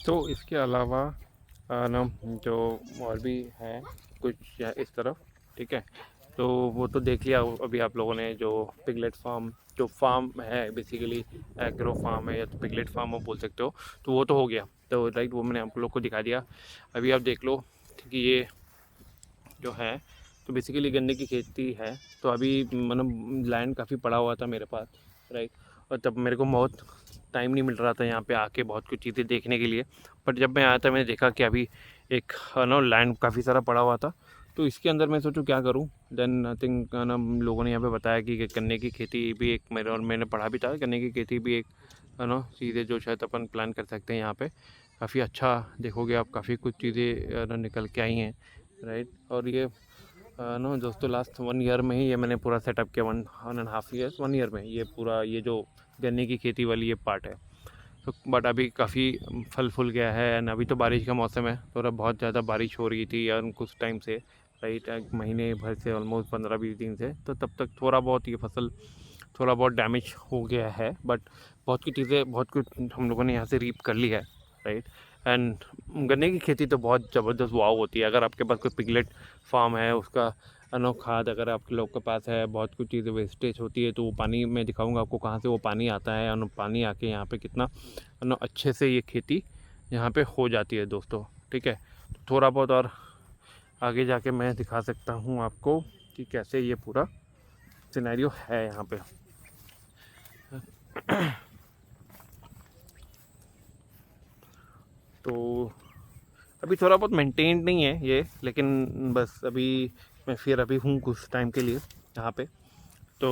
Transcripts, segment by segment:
तो इसके अलावा ना जो और भी हैं कुछ या इस तरफ, ठीक है। तो वो तो देख लिया अभी आप लोगों ने, जो पिगलेट फार्म, जो फार्म है बेसिकली एग्रो फार्म है या तो पिगलेट फार्म आप बोल सकते हो, तो वो तो हो गया। तो राइट, वो मैंने आप लोग को दिखा दिया। अभी आप देख लो कि ये जो है, तो बेसिकली गन्ने की खेती है। तो अभी मतलब लैंड काफ़ी पड़ा हुआ था मेरे पास, राइट। और तब मेरे को बहुत टाइम नहीं मिल रहा था यहाँ पे आके बहुत कुछ चीज़ें देखने के लिए। बट जब मैं आया था मैंने देखा कि अभी एक नो लैंड काफ़ी सारा पड़ा हुआ था। तो इसके अंदर मैं सोचूं क्या करूं। देन आई थिंक ना लोगों ने यहाँ पे बताया कि गन्ने की खेती भी एक मेरे, और मैंने पढ़ा भी था गन्ने की खेती भी एक है ना चीज़ें जो शायद अपन प्लान कर सकते हैं यहाँ पे। काफ़ी अच्छा देखोगे आप, काफ़ी कुछ चीज़ें निकल के आई हैं, राइट। और ये नो दोस्तों लास्ट 1 ईयर में ही ये मैंने पूरा सेटअप किया, 1.5 ईयर्स, 1 ईयर में ये पूरा ये जो गन्ने की खेती वाली ये पार्ट है। तो बट अभी काफ़ी फल फूल गया है। एंड अभी तो बारिश का मौसम है, थोड़ा बहुत ज़्यादा बारिश हो रही थी यार कुछ टाइम से, राइट। एक महीने भर से, ऑलमोस्ट 15-20 दिन से। तो तब तक थोड़ा बहुत ये फसल थोड़ा बहुत डैमेज हो गया है। बट बहुत कुछ चीज़ें, बहुत कुछ हम लोगों ने यहाँ से रीप कर ली है, राइट। एंड गन्ने की खेती तो बहुत ज़बरदस्त वाव होती है अगर आपके पास कोई पिगलेट फार्म है, उसका खाद अगर आपके लोग के पास है। बहुत कुछ चीज़ें वेस्टेज होती है, तो वो पानी मैं दिखाऊंगा आपको कहाँ से वो पानी आता है, और पानी आके यहाँ पे कितना अच्छे से ये खेती यहाँ पे हो जाती है दोस्तों, ठीक है। तो थोड़ा बहुत और आगे जाके मैं दिखा सकता हूँ आपको कि कैसे ये पूरा सिनेरियो है यहाँ पे। तो अभी थोड़ा बहुत मेंटेन्ड नहीं है ये, लेकिन बस अभी मैं फिर अभी हूँ कुछ टाइम के लिए यहाँ पे। तो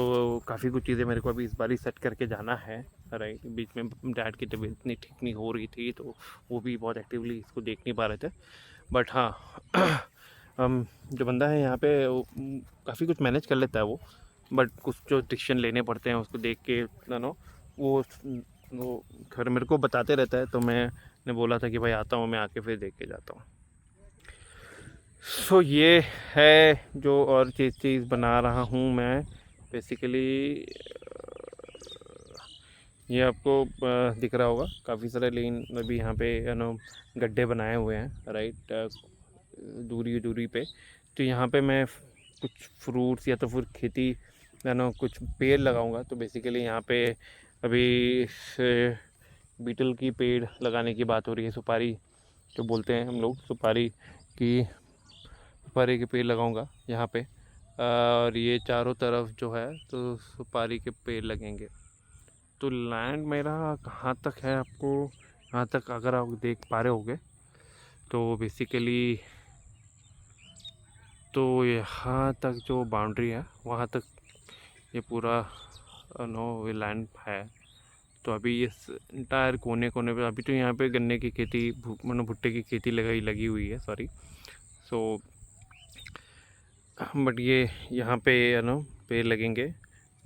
काफ़ी कुछ चीज़ें मेरे को अभी इस बार ही सेट करके जाना है, राइट। बीच में डैड की तबीयत इतनी ठीक नहीं हो रही थी, तो वो भी बहुत एक्टिवली इसको देख नहीं पा रहे थे। बट हाँ जो बंदा है यहाँ पे वो काफ़ी कुछ मैनेज कर लेता है वो। बट कुछ जो डिसीजन लेने पड़ते हैं उसको देख के नो वो वो घर मेरे को बताते रहता है। तो मैंने बोला था कि भाई आता हूँ मैं, आके फिर देख के जाता हूँ। सो ये है जो और चीज़ बना रहा हूँ मैं बेसिकली। ये आपको दिख रहा होगा काफ़ी सारे लेन अभी यहाँ पे गड्ढे बनाए हुए हैं, राइट। दूरी दूरी पे। तो यहाँ पे मैं कुछ फ्रूट्स या तो फिर खेती कुछ पेड़ लगाऊंगा। तो बेसिकली यहाँ पे अभी बीटल की पेड़ लगाने की बात हो रही है, सुपारी जो बोलते हैं हम लोग, सुपारी के पेड़ लगाऊंगा यहाँ पे। और ये चारों तरफ जो है तो सुपारी के पेड़ लगेंगे। तो लैंड मेरा कहाँ तक है आपको, यहाँ तक अगर आप देख पा रहे होगे तो बेसिकली तो यहाँ तक जो बाउंड्री है वहाँ तक ये पूरा नो ये लैंड है। तो अभी इस इंटायर कोने कोने पे अभी तो यहाँ पे गन्ने की खेती, भुट्टे की खेती लगी हुई है, सॉरी। सो बट ये यहाँ पे पेड़ लगेंगे।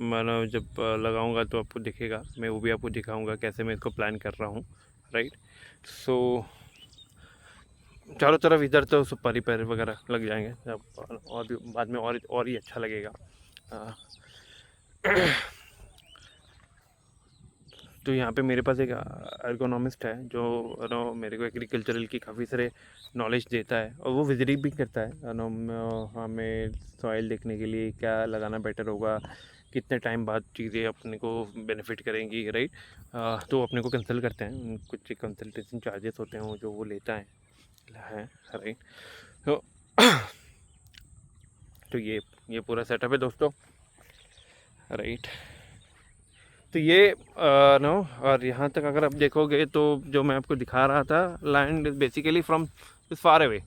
मानो जब लगाऊंगा तो आपको दिखेगा, मैं वो भी आपको दिखाऊंगा कैसे मैं इसको प्लान कर रहा हूँ, राइट। सो चारों तरफ इधर तो सुपारी पेड़ वगैरह लग जाएंगे जब, और भी बाद में और ही अच्छा लगेगा। तो यहाँ पे मेरे पास एक एर्गोनॉमिस्ट है जो मेरे को एग्रीकल्चरल की काफ़ी सारे नॉलेज देता है, और वो विजिट भी करता है हमें सॉइल देखने के लिए क्या लगाना बेटर होगा, कितने टाइम बाद चीज़ें अपने को बेनिफिट करेंगी, राइट। तो अपने को कंसल्ट करते हैं, कुछ कंसल्टेशन चार्जेस होते हैं वो जो वो लेता है, राइट। तो तो ये पूरा सेटअप है दोस्तों, राइट। तो ये नो और यहाँ तक अगर आप देखोगे तो जो मैं आपको दिखा रहा था लैंड बेसिकली फ्रॉम इस फार अवे,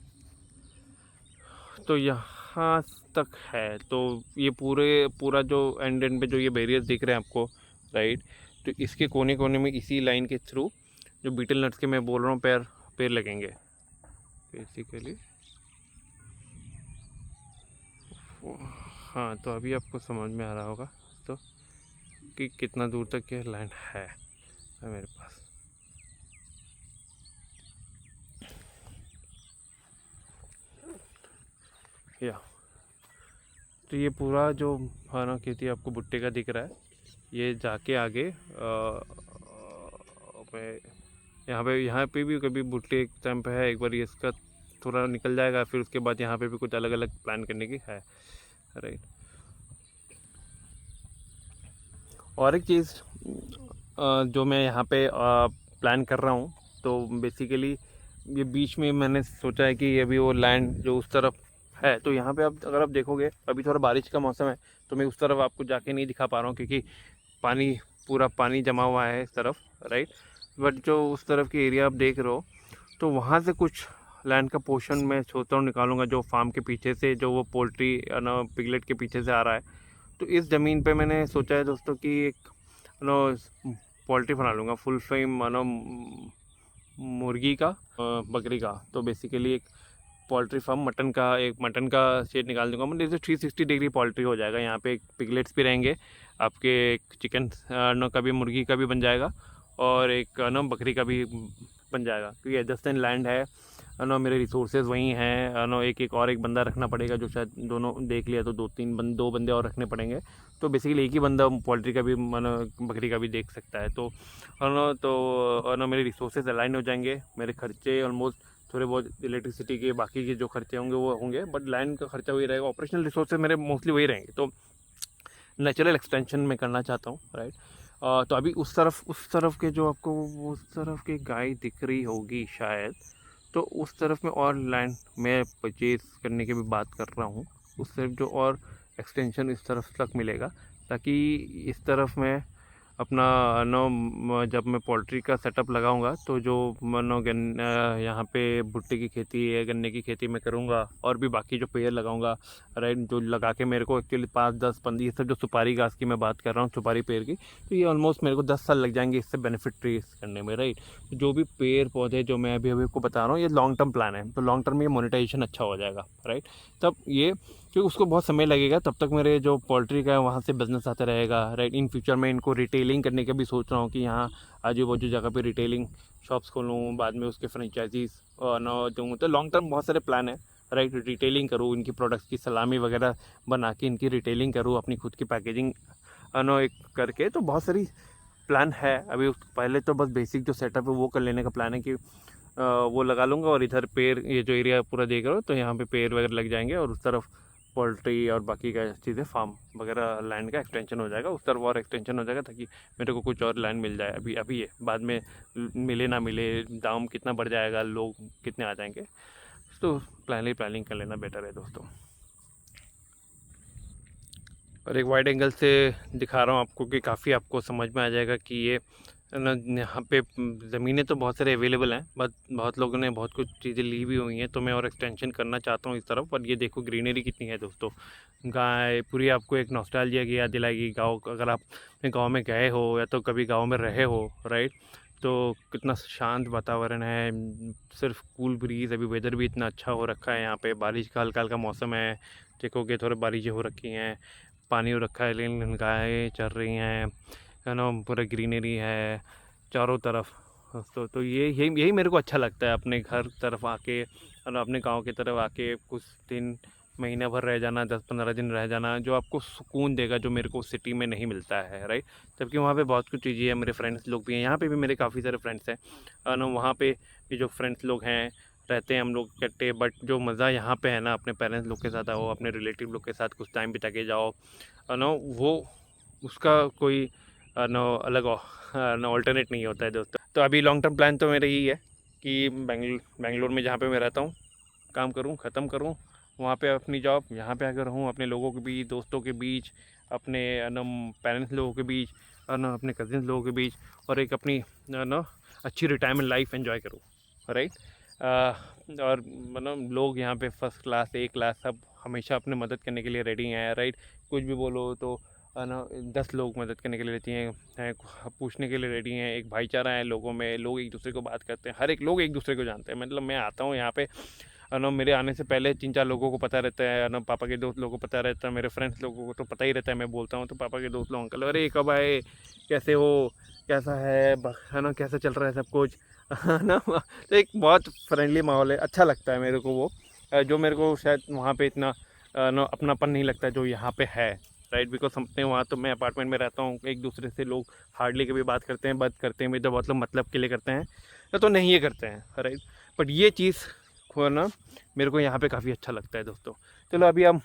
तो यहाँ तक है। तो ये पूरा जो एंड पे जो ये बैरियर्स दिख रहे हैं आपको, राइट। तो इसके कोने कोने में इसी लाइन के थ्रू जो बीटल नट्स के मैं बोल रहा हूँ पेड़ लगेंगे बेसिकली। हाँ, तो अभी आपको समझ में आ रहा होगा तो कि कितना दूर तक ये लैंड है मेरे पास। या तो ये पूरा जो खाना खेती आपको भुट्टे का दिख रहा है, ये जाके आगे मैं यहाँ पे भी कभी भुट्टे एक टाइम पे है, एक बार ये इसका थोड़ा निकल जाएगा, फिर उसके बाद यहाँ पे भी कुछ अलग अलग प्लान करने की है, राइट। और एक चीज़ जो मैं यहाँ पे प्लान कर रहा हूँ, तो बेसिकली ये बीच में मैंने सोचा है कि अभी वो लैंड जो उस तरफ है, तो यहाँ पे अब अगर आप देखोगे अभी थोड़ा बारिश का मौसम है, तो मैं उस तरफ आपको जाके नहीं दिखा पा रहा हूँ क्योंकि पानी पूरा पानी जमा हुआ है इस तरफ, राइट। बट जो उस तरफ की एरिया आप देख रहे हो, तो वहाँ से कुछ लैंड का पोर्शन मैं सोचता हूँ निकालूंगा, जो फार्म के पीछे से, जो वो पोल्ट्री ना पिगलेट के पीछे से आ रहा है। तो इस ज़मीन पे मैंने सोचा है दोस्तों कि एक नो पोल्ट्री बना लूँगा, फुल फ्रेम नो मुर्गी का बकरी का। तो बेसिकली एक पोल्ट्री फार्म, एक मटन का शेड निकाल दूंगा मैं, जैसे 360 डिग्री पोल्ट्री हो जाएगा। यहाँ पे पिगलेट्स भी रहेंगे आपके, चिकन नो का भी, मुर्गी का भी बन जाएगा, और एक नो बकरी का भी बन जाएगा, क्योंकि एडजस्टेंट लैंड है नो, मेरे रिसोर्सेज वहीं हैं नो। एक बंदा रखना पड़ेगा, जो शायद दोनों देख लिया तो दो बंदे और रखने पड़ेंगे। तो बेसिकली एक ही बंदा पोल्ट्री का भी बकरी का भी देख सकता है। तो नो मेरे रिसोर्सेज अलाइन हो जाएंगे, मेरे खर्चे ऑलमोस्ट थोड़े बहुत इलेक्ट्रिसिटी के, बाकी के जो खर्चे होंगे वो होंगे, बट लैंड का खर्चा वही रहेगा, ऑपरेशनल रिसोर्सेज मेरे मोस्टली वही रहेंगे। तो नेचुरल एक्सटेंशन में करना चाहता हूँ, राइट। तो अभी उस तरफ के जो आपको उस तरफ की गाय दिख रही होगी शायद, तो उस तरफ में और लैंड मैं परचेज करने की भी बात कर रहा हूँ। उस तरफ जो और एक्सटेंशन इस तरफ तक मिलेगा, ताकि इस तरफ मैं अपना जब मैं पोल्ट्री का सेटअप लगाऊंगा, तो जो यहाँ पे भुट्टे की खेती है, गन्ने की खेती मैं करूँगा, और भी बाकी जो पेड़ लगाऊंगा, राइट, जो लगा के मेरे को एक्चुअली 5, 10, 15, ये सब जो सुपारी घास की मैं बात कर रहा हूँ, सुपारी पेड़ की, तो ये ऑलमोस्ट मेरे को 10 साल लग जाएंगे इससे बेनिफिट ट्रेस करने में, राइट। जो भी पेड़ पौधे जो मैं अभी आपको बता रहा हूँ, ये लॉन्ग टर्म प्लान है, तो लॉन्ग टर्म में ये मोनेटाइजेशन अच्छा हो जाएगा, राइट। तब ये, क्योंकि उसको बहुत समय लगेगा, तब तक मेरे जो पोल्ट्री का है वहाँ से बिजनेस आता रहेगा, राइट। इन फ्यूचर में इनको रिटेलिंग करने का भी सोच रहा हूँ कि यहाँ आजू बाजू जगह पे रिटेलिंग शॉप्स खोलूँ, बाद में उसके फ्रेंचाइजीज ना दूँ। तो लॉन्ग टर्म बहुत सारे प्लान है, राइट। रिटेलिंग करूँ, इनकी प्रोडक्ट्स की सलामी वगैरह बना के इनकी रिटेलिंग करूँ, अपनी खुद की पैकेजिंग नो एक करके। तो बहुत सारी प्लान है अभी। पहले तो बस बेसिक जो सेटअप है वो कर लेने का प्लान है कि वो लगा लूँगा, और इधर पेड़, ये जो एरिया पूरा देख रहे हो, तो यहाँ पे पेड़ वगैरह लग जाएंगे, और उस तरफ पोल्ट्री और बाकी का चीज़ें, फार्म वगैरह, लैंड का एक्सटेंशन हो जाएगा, उस तरफ और एक्सटेंशन हो जाएगा, ताकि मेरे को कुछ और लैंड मिल जाए। अभी ये बाद में मिले ना मिले, दाम कितना बढ़ जाएगा, लोग कितने आ जाएंगे, तो प्लानिंग कर लेना बेटर है दोस्तों। और एक वाइड एंगल से दिखा रहा हूँ आपको कि काफ़ी आपको समझ में आ जाएगा कि ये ना, यहाँ पे ज़मीनें तो बहुत सारे अवेलेबल हैं, बट बहुत लोगों ने बहुत कुछ चीज़ें ली भी हुई हैं, तो मैं और एक्सटेंशन करना चाहता हूँ इस तरफ। और ये देखो ग्रीनरी कितनी है दोस्तों, गाय पूरी आपको एक नॉस्टैल्जिया की याद दिलाएगी। गाँव, अगर आप गाँव में गए हो या तो कभी गाँव में रहे हो, राइट, तो कितना शांत वातावरण है, सिर्फ कूल ब्रीज। अभी वेदर भी इतना अच्छा हो रखा है यहाँ पे, बारिश का हल्का हल्का मौसम है, देखोगे थोड़ी बारिशें हो रखी हैं, पानी हो रखा है, लेकिन गायें चल रही हैं, है ना, पूरा ग्रीनरी है चारों तरफ। तो ये यही मेरे को अच्छा लगता है, अपने घर तरफ आके और अपने गांव की तरफ आके कुछ दिन, महीना भर रह जाना, 10-15 दिन रह जाना, जो आपको सुकून देगा, जो मेरे को सिटी में नहीं मिलता है, राइट। जबकि वहाँ पे बहुत कुछ चीज़ें हैं, मेरे फ्रेंड्स लोग भी हैं, यहाँ पे भी मेरे काफ़ी सारे फ्रेंड्स हैं ना, वहाँ पे भी जो फ्रेंड्स लोग हैं, रहते हैं हम लोग इकट्ठे। बट जो मज़ा यहाँ पे है ना, अपने पेरेंट्स लोग के साथ आओ, अपने रिलेटिव लोग के साथ कुछ टाइम बिता के जाओ ना, वो उसका कोई ना अलग ना ऑल्टरनेट नहीं होता है दोस्तों। तो अभी लॉन्ग टर्म प्लान तो मेरा यही है कि बेंगलोर में जहाँ पे मैं रहता हूँ काम करूँ, ख़त्म करूँ, वहाँ पे अपनी जॉब, यहाँ पे अगर रहूँ अपने लोगों के बीच, दोस्तों के बीच, अपने ना पेरेंट्स लोगों के बीच, और ना अपने कज़िन्स लोगों के बीच, और एक अपनी ना अच्छी रिटायरमेंट लाइफ एंजॉय करूँ, राइट। और मतलब लोग यहाँ पे फर्स्ट क्लास, ए क्लास, सब हमेशा अपने मदद करने के लिए रेडी हैं, राइट। कुछ भी बोलो तो ना 10 लोग मदद करने के लिए रहती हैं, पूछने के लिए रेडी हैं। एक भाईचारा है लोगों में, लोग एक दूसरे को बात करते हैं, हर एक लोग एक दूसरे को जानते हैं। मतलब मैं आता हूँ यहाँ पे ना, मेरे आने से पहले 3-4 लोगों को पता रहता है ना, पापा के दोस्त लोगों को पता रहता है, मेरे फ्रेंड्स लोगों को तो पता ही रहता है। मैं बोलता हूँ तो पापा के दोस्त लोग, अंकल अरे कब आए, कैसे हो, कैसा है ना, कैसा चल रहा है सब कुछ, है ना। तो एक बहुत फ्रेंडली माहौल है, अच्छा लगता है मेरे को वो, जो मेरे को शायद वहाँ पे इतना ना अपनापन नहीं लगता जो यहाँ पे है, राइट। बिकॉज अपने वहाँ तो मैं अपार्टमेंट में रहता हूँ, एक दूसरे से लोग हार्डली कभी बात करते हैं, बात करते हैं भी तो बहुत लोग मतलब के लिए करते हैं, या तो नहीं ये करते हैं, राइट। बट ये चीज़ को ना मेरे को यहाँ पे काफ़ी अच्छा लगता है दोस्तों। चलो अभी हम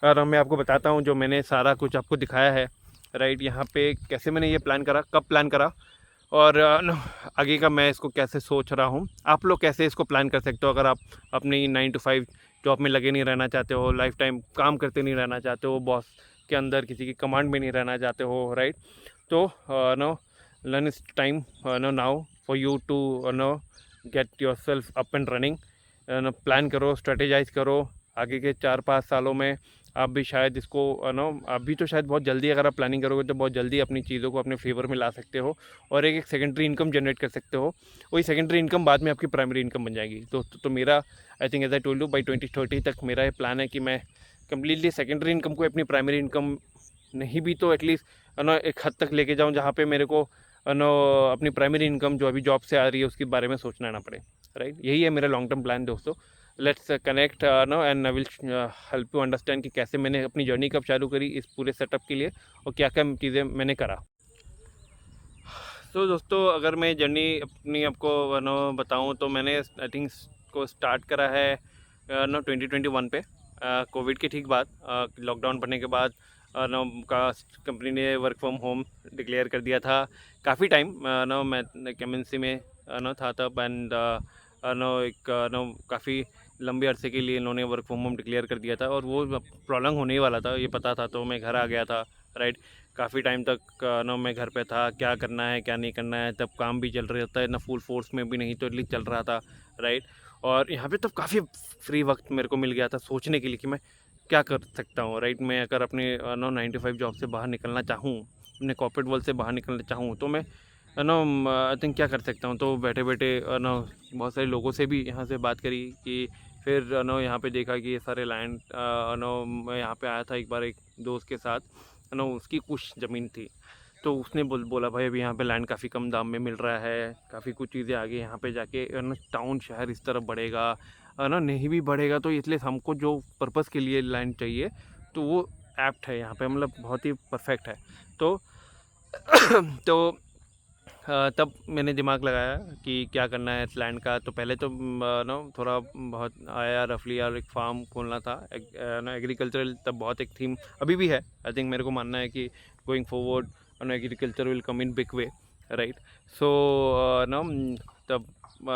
और मैं आपको बताता हूँ जो मैंने सारा कुछ आपको दिखाया है, राइट। यहाँ पे कैसे मैंने ये प्लान करा, कब प्लान करा, और आगे का मैं इसको कैसे सोच रहा हूँ। आप लोग कैसे इसको प्लान कर सकते हो अगर आप अपनी 9 to 5 जॉब में लगे नहीं रहना चाहते हो, लाइफ टाइम काम करते नहीं रहना चाहते हो, बॉस के अंदर किसी की कमांड में नहीं रहना चाहते हो, राइट। तो now learn is time now now for you to now get yourself up and running. Plan करो, स्ट्रेटेजाइज करो। आगे के 4-5 सालों में आप भी शायद इसको नो आप भी तो शायद बहुत जल्दी अगर आप प्लानिंग करोगे तो बहुत जल्दी अपनी चीज़ों को अपने फेवर में ला सकते हो और एक सेकेंडरी इनकम जनरेट कर सकते हो। वही सेकेंडरी इनकम बाद में आपकी प्राइमरी इनकम बन जाएगी। तो मेरा I think as I told you by 2030 तक मेरा ये प्लान है कि मैं कम्प्लीटली सेकेंडरी इनकम को अपनी प्राइमरी इनकम नहीं भी तो एटलीस्ट नो एक हद तक लेके जाऊँ जहाँ पे मेरे को नो अपनी प्राइमरी इनकम जो अभी जॉब से आ रही है उसके बारे में सोचना ना पड़े, राइट। यही है मेरा लॉन्ग टर्म प्लान दोस्तों। Let's connect now and I will help you understand कि कैसे मैंने अपनी जर्नी कब चालू करी इस पूरे सेटअप के लिए और क्या क्या चीज़ें मैंने करा। तो दोस्तों अगर मैं जर्नी अपनी आपको नो बताऊं तो मैंने आई थिंक को स्टार्ट करा है नो 2021 पे, कोविड के ठीक बाद, लॉकडाउन पड़ने के बाद नो का कंपनी ने वर्क फ्रॉम होम डिक्लेयर कर दिया था। काफ़ी टाइम नो मैं MNC में नो था तब, एंड नो एक नो काफ़ी लंबे अरसे के लिए इन्होंने वर्क फ्रॉम होम डिक्लेयर कर दिया था और वो प्रॉलंग होने ही वाला था ये पता था, तो मैं घर आ गया था, राइट। काफ़ी टाइम तक ना मैं घर पे था, क्या करना है क्या नहीं करना है, तब काम भी चल रहा था ना, फुल फोर्स में भी नहीं तो एटलीस्ट चल रहा था, राइट। और यहाँ पे तब काफ़ी फ्री वक्त मेरे को मिल गया था सोचने के लिए कि मैं क्या कर सकता हूँ, राइट। मैं अगर अपने नो 9 to 5 जॉब से बाहर निकलना चाहूँ, अपने कॉर्पोरेट वर्ल्ड से बाहर निकलना चाहूँ तो मैं नो आई थिंक क्या कर सकता हूँ। तो बैठे बैठे नो बहुत सारे लोगों से भी यहाँ से बात करी कि फिर नो यहाँ पे देखा कि ये सारे लैंड नो मैं यहाँ पे आया था एक बार एक दोस्त के साथ, नो उसकी कुछ ज़मीन थी, तो उसने बोला भाई अभी यहाँ पे लैंड काफ़ी कम दाम में मिल रहा है, काफ़ी कुछ चीज़ें आगे यहाँ पे जाके ना टाउन शहर इस तरफ बढ़ेगा, ना नहीं भी बढ़ेगा तो इसलिए हमको जो पर्पज़ के लिए लैंड चाहिए तो वो एप्ट है यहाँ पे, मतलब बहुत ही परफेक्ट है। तो तो तब मैंने दिमाग लगाया कि क्या करना है इस लैंड का। तो पहले तो नो थोड़ा बहुत आया रफली यार एक फार्म खोलना था, ना एग्रीकल्चरल तब बहुत एक थीम अभी भी है। आई थिंक मेरे को मानना है कि going forward now agriculture will come in big way, right. So now तब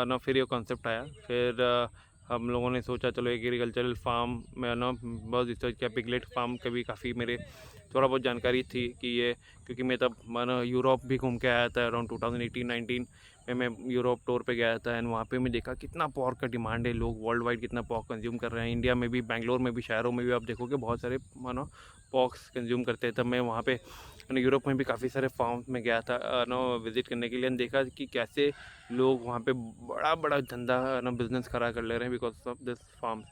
ना फिर ये कॉन्सेप्ट आया, फिर हम लोगों ने सोचा चलो एग्रीकल्चरल फार्म में ना बहुत रिसर्च किया। पिगलेट फार्म का भी काफ़ी मेरे थोड़ा बहुत जानकारी थी कि ये, क्योंकि मैं तब मानो यूरोप भी घूम के आया था अराउंड 2018-19 में, मैं यूरोप टूर पे गया था एंड वहाँ पे मैं देखा कितना पॉर्क का डिमांड है, लोग वर्ल्ड वाइड कितना पॉर्क कंज्यूम कर रहे हैं। इंडिया में भी, बेंगलोर में भी, शहरों में भी आप देखोगे बहुत सारे मानो पॉर्क्स कंज्यूम करते हैं। तब मैं वहाँ पे यूरोप में भी काफ़ी सारे फार्म में गया था नो विज़िट करने के लिए, देखा कि कैसे लोग वहाँ पे बड़ा बड़ा धंधा ना बिजनेस खड़ा कर ले रहे हैं बिकॉज ऑफ दिस फार्म।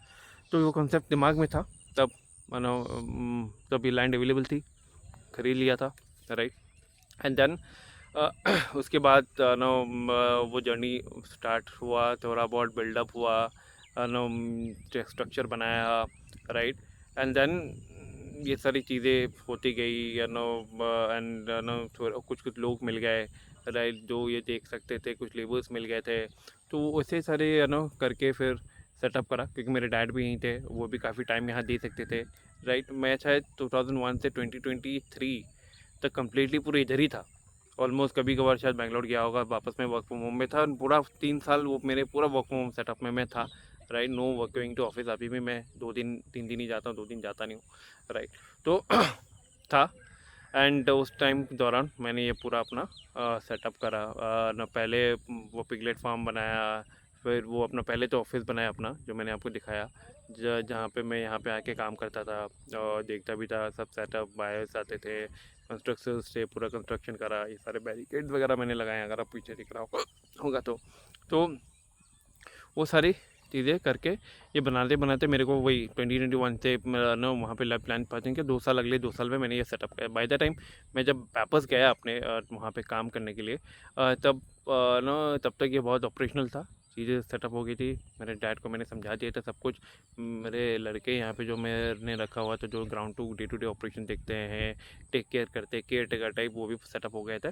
तो वो कॉन्सेप्ट दिमाग में था तब, मानो तब ये लैंड अवेलेबल थी, खरीद लिया था, राइट। एंड देन उसके बाद नो वो जर्नी स्टार्ट हुआ, थोड़ा बहुत बिल्डअप हुआ, नो स्ट्रक्चर बनाया, राइट। एंड देन ये सारी चीज़ें होती गई या नो, एंड नो कुछ कुछ लोग मिल गए, राइट, जो ये देख सकते थे, कुछ लेबर्स मिल गए थे। तो वैसे सारे नो करके फिर सेटअप करा, क्योंकि मेरे डैड भी यहीं थे, वो भी काफ़ी टाइम यहाँ दे सकते थे, राइट। मैं शायद 2001 से 2023 तक कम्प्लीटली पूरे इधर ही था। ऑलमोस्ट कभी कभार शायद बैंगलोर गया होगा, वापस में वर्क फ्रॉम होम में था पूरा 3 साल, वो मेरे पूरा वर्क फ्रॉम होम सेटअप में मैं था, right. Now work going to office, अभी भी मैं 2 दिन 3 दिन ही जाता हूँ, 2 दिन जाता नहीं हूँ, राइट। तो था, एंड उस टाइम के दौरान मैंने ये पूरा अपना सेटअप करा, ना पहले वो पिगलेट फार्म बनाया, फिर वो अपना पहले तो ऑफिस बनाया अपना जो मैंने आपको दिखाया, जहाँ पे मैं यहाँ पे आके काम करता था और देखता भी था, सब सेटअप बायर्स आते थे, कंस्ट्रक्शन से पूरा कंस्ट्रक्शन करा, ये सारे बैरिकेड वगैरह मैंने लगाए अगर आप पीछे दिख रहा होगा तो वो सारी चीज़ें करके ये बनाते बनाते मेरे को वही 2021 से ना वहाँ पे लैब प्लान पाते हैं कि 2 साल, अगले 2 साल में मैंने ये सेटअप किया। बाय द टाइम मैं जब वापस गया अपने वहाँ पे काम करने के लिए, तब ना तब तक ये बहुत ऑपरेशनल था, चीज़ें सेटअप हो गई थी। मेरे डैड को मैंने समझा दिया था सब कुछ, मेरे लड़के यहाँ पे जो मैंने रखा हुआ था जो ग्राउंड टू डे ऑपरेशन देखते हैं, टेक केयर करते, केयर टेकर टाइप, वो भी सेटअप हो गए थे।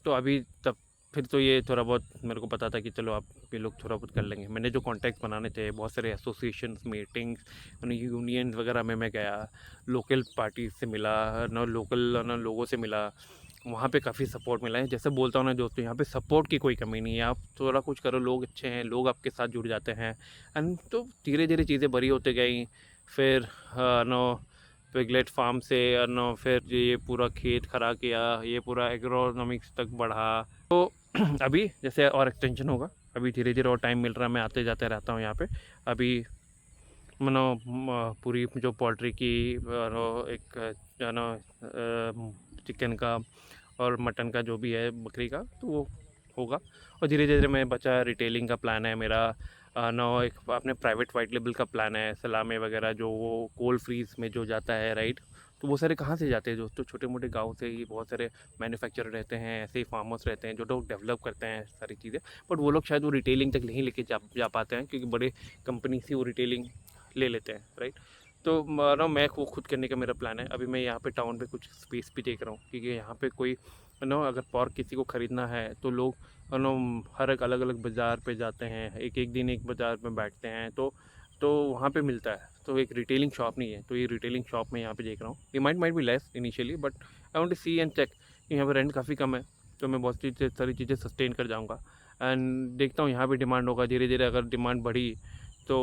तो अभी तब फिर तो ये थोड़ा बहुत मेरे को पता था कि चलो आप ये लोग थोड़ा बहुत कर लेंगे। मैंने जो कॉन्टैक्ट बनाने थे, बहुत सारे एसोसिएशंस, मीटिंग्स, यूनियंस वगैरह में मैं गया, लोकल पार्टी से मिला ना, लोकल ना लोगों से मिला, वहाँ पे काफ़ी सपोर्ट मिला है। जैसे बोलता हूँ ना दोस्तों, यहाँ पे सपोर्ट की कोई कमी नहीं है। आप थोड़ा कुछ करो, लोग अच्छे हैं, लोग आपके साथ जुड़ जाते हैं। एंड तो धीरे धीरे चीज़ें बड़ी होते गई। फिर नो पिगलेट फार्म से नो फिर ये पूरा खेत खड़ा किया, ये पूरा एग्रोनॉमिक्स तक बढ़ा। तो अभी जैसे और एक्सटेंशन होगा, अभी धीरे धीरे और टाइम मिल रहा है, मैं आते जाते रहता हूँ यहाँ पे। अभी मनो पूरी जो पोल्ट्री की एक जो ना चिकन का और मटन का जो भी है, बकरी का, तो वो होगा। और धीरे धीरे मैं बचा रिटेलिंग का प्लान है मेरा। नो एक अपने प्राइवेट वाइट लेबल का प्लान है, सलामे वगैरह जो वो कोल्ड फ्रीज में जो जाता है, राइट। तो वो सारे कहाँ से जाते हैं दोस्तों? छोटे मोटे गांव से ही बहुत सारे मैन्युफैक्चरर रहते हैं, ऐसे ही फार्मर्स रहते हैं जो लोग डेवलप करते हैं सारी चीज़ें। बट वो लोग शायद वो रिटेलिंग तक नहीं लेके जा पाते हैं, क्योंकि बड़े कंपनी से वो रिटेलिंग ले लेते हैं, राइट। तो ना मैं वो खुद करने का मेरा प्लान है। अभी मैं यहाँ पे टाउन पे कुछ स्पेस भी देख रहा हूँ, क्योंकि यहाँ पे कोई नो अगर पॉर्क किसी को ख़रीदना है तो लोग नो हर एक अलग अलग बाज़ार पे जाते हैं, एक एक दिन एक बाज़ार में बैठते हैं, तो वहाँ पे मिलता है। तो एक रिटेलिंग शॉप नहीं है, तो ये रिटेलिंग शॉप में यहाँ पे देख रहा हूँ। ये might be less initially, but I want to see and check. यहाँ पे रेंट काफ़ी कम है, तो मैं बहुत सारी चीज़ें सस्टेन कर जाऊँगा। एंड देखता हूँ यहाँ पे डिमांड होगा, धीरे धीरे अगर डिमांड बढ़ी तो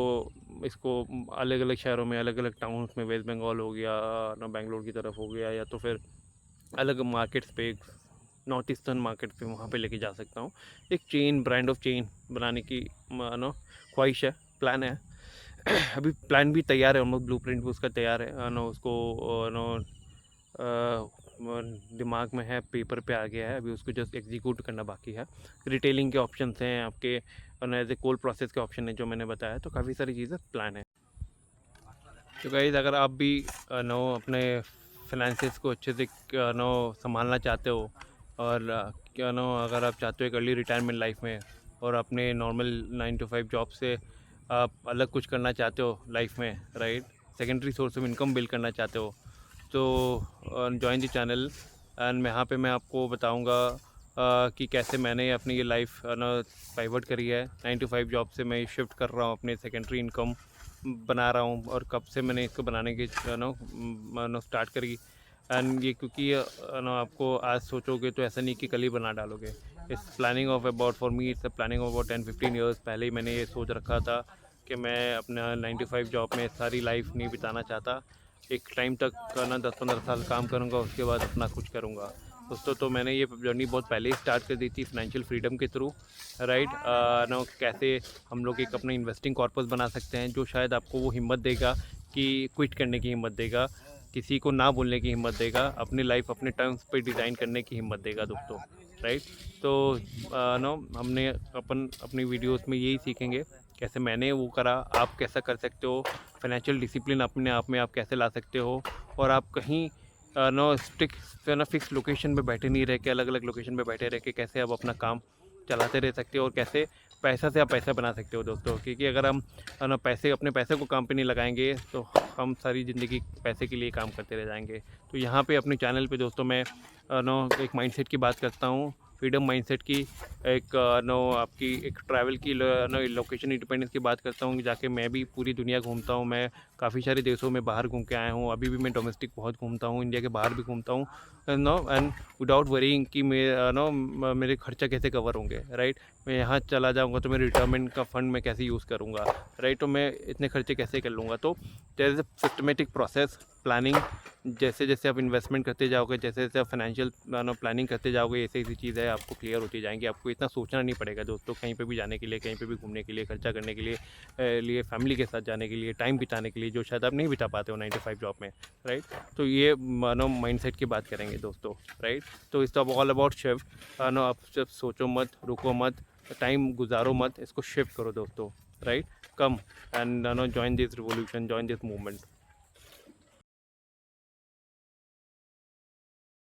इसको अलग अलग शहरों में, अलग अलग टाउन्स में, वेस्ट बंगाल हो गया ना, बेंगलोर की तरफ हो गया, या तो फिर अलग मार्केट्स पे, नॉर्थ ईस्टर्न मार्केट पे, वहाँ पे लेके जा सकता हूँ। एक चेन, ब्रांड ऑफ चेन बनाने की नो ख्वाहिश है, प्लान है। अभी प्लान भी तैयार है, ऑलमोस्ट ब्लूप्रिंट भी उसका तैयार है नो, उसको नो दिमाग में है, पेपर पे आ गया है, अभी उसको जस्ट एग्जीक्यूट करना बाकी है। रिटेलिंग के ऑप्शंस हैं आपके, एज ए कोल्ड प्रोसेस के ऑप्शन है जो मैंने बताया, तो काफ़ी सारी चीज़ें प्लान है। तो गाइस, अगर आप भी नो अपने फाइनेंसेस को अच्छे से नो संभालना चाहते हो, और क्या नो अगर आप चाहते हो एक अर्ली रिटायरमेंट लाइफ में, और अपने नॉर्मल 9 to 5 जॉब से आप अलग कुछ करना चाहते हो लाइफ में, right, secondary source of income build करना चाहते हो, तो जॉइन द चैनल। एंड यहाँ पे मैं आपको बताऊँगा कि कैसे मैंने अपनी ये लाइफ ना पाइवट करी है। 9 to 5 जॉब से मैं शिफ्ट कर रहा हूँ, अपने सेकेंडरी इनकम बना रहा हूँ, और कब से मैंने इसको बनाने की नो स्टार्ट करी। एंड ये क्योंकि नो आपको आज सोचोगे तो ऐसा नहीं कि कल ही बना डालोगे। It's planning of about, for me it's planning of about 10-15 years. पहले ही मैंने ये सोच रखा था कि मैं अपना 9 to 5 जॉब में सारी लाइफ नहीं बिताना चाहता। एक टाइम तक ना 10-15 साल काम करूँगा, उसके बाद अपना कुछ करूँगा दोस्तों। तो मैंने ये जर्नी बहुत पहले ही स्टार्ट कर दी थी फाइनेंशियल फ्रीडम के थ्रू, राइट। नो कैसे हम लोग एक अपना इन्वेस्टिंग कॉर्पस बना सकते हैं, जो शायद आपको वो हिम्मत देगा कि क्विट करने की हिम्मत देगा, किसी को ना बोलने की हिम्मत देगा, अपनी लाइफ अपने टर्म्स पे डिज़ाइन करने की हिम्मत देगा दोस्तों, राइट। तो नो हमने अपनी वीडियोस में यही सीखेंगे, कैसे मैंने वो करा, आप कैसा कर सकते हो, फाइनेंशियल डिसिप्लिन अपने आप में आप कैसे ला सकते हो, और आप कहीं नो फिक्स लोकेशन पे बैठे नहीं रह के, अलग अलग लोकेशन पे बैठे रह के कैसे आप अपना काम चलाते रह सकते हो, और कैसे पैसा से आप पैसा बना सकते हो दोस्तों। क्योंकि अगर हम ना अपने पैसे को काम पे नहीं लगाएंगे, तो हम सारी ज़िंदगी पैसे के लिए काम करते रह जाएंगे। तो यहाँ पे अपने चैनल पे दोस्तों मैं नो एक माइंडसेट की बात करता हूँ, फ्रीडम माइंडसेट की, एक नो आपकी एक ट्रैवल की नो लोकेशन इंडिपेंडेंस की बात करता हूँ, जाके मैं भी पूरी दुनिया घूमता हूँ। मैं काफ़ी सारे देशों में बाहर घूम के आया हूँ, अभी भी मैं डोमेस्टिक बहुत घूमता हूँ, इंडिया के बाहर भी घूमता हूँ नो, एंड विदाउट वरीइंग कि मेरे खर्चा कैसे कवर होंगे, राइट। मैं यहाँ चला जाऊँगा तो मेरे रिटायरमेंट का फ़ंड मैं कैसे यूज़ करूँगा, राइट। तो मैं इतने खर्चे कैसे कर लूँगा। तो there is a systematic process, planning. जैसे जैसे आप इन्वेस्टमेंट करते जाओगे, जैसे जैसे आप फाइनेंशियल प्लानिंग करते जाओगे, ऐसी ऐसी चीज़ें आपको क्लियर होती जाएंगी। आपको इतना सोचना नहीं पड़ेगा दोस्तों, कहीं पे भी जाने के लिए, कहीं पे भी घूमने के लिए, खर्चा करने के लिए फैमिली के साथ जाने के लिए, टाइम बिताने के लिए, जो शायद आप नहीं बिता पाते हो 9 to 5 जॉब में, राइट। तो ये मानो माइंडसेट की बात करेंगे दोस्तों, राइट। तो इट्स ऑल अबाउट शिफ्ट। आप सिर्फ सोचो मत, रुको मत, टाइम गुजारो मत, इसको शिफ्ट करो दोस्तों, right. Come and join this revolution, join this movement.